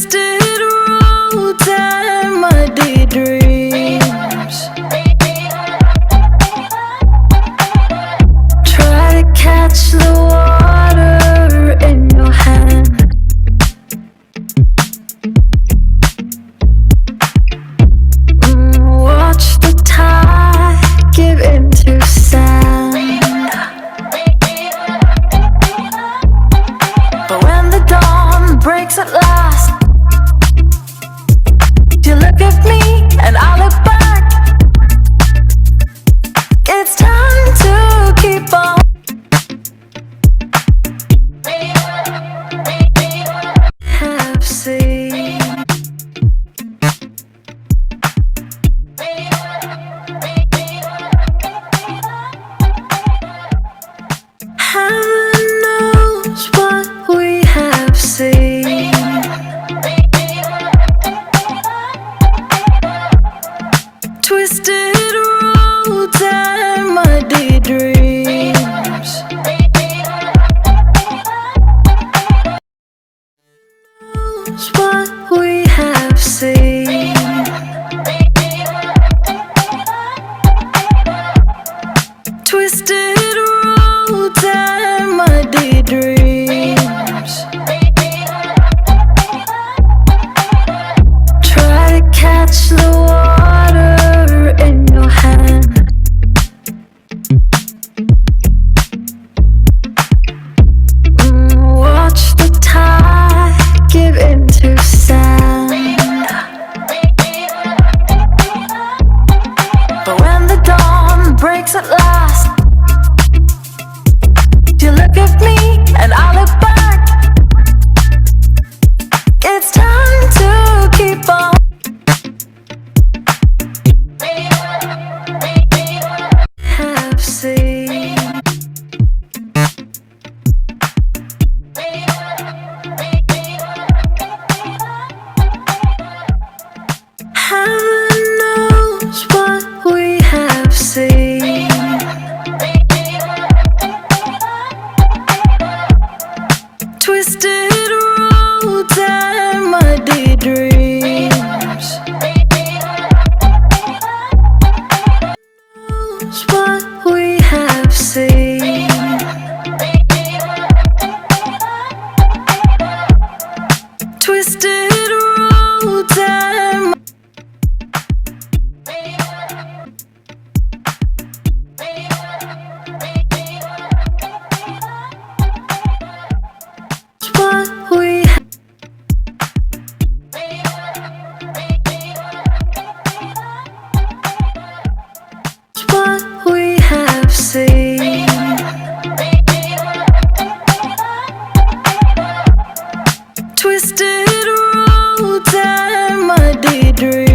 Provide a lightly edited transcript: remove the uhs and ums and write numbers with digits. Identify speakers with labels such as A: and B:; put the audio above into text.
A: Twisted roads and muddy dreams. Try to catch the water in your hand. Watch the tide give into sand. But when the dawn breaks at last, you look at me and I look back. It's time to keep on. Have seen. Heaven knows what we have seen. Twisted roads and muddy dreams. Knows what we have seen. Twisted roads and muddy dreams. Try to catch the water in your hand. Watch the tide give into sand. But when the dawn breaks at last, you look at me and I look back. It's time to keep on. Have seen. Heaven knows what we have seen. Twisted roads and muddy dreams. Knows what we have seen. Twisted roads and what we what we have seen. Twisted roads and muddy dreams.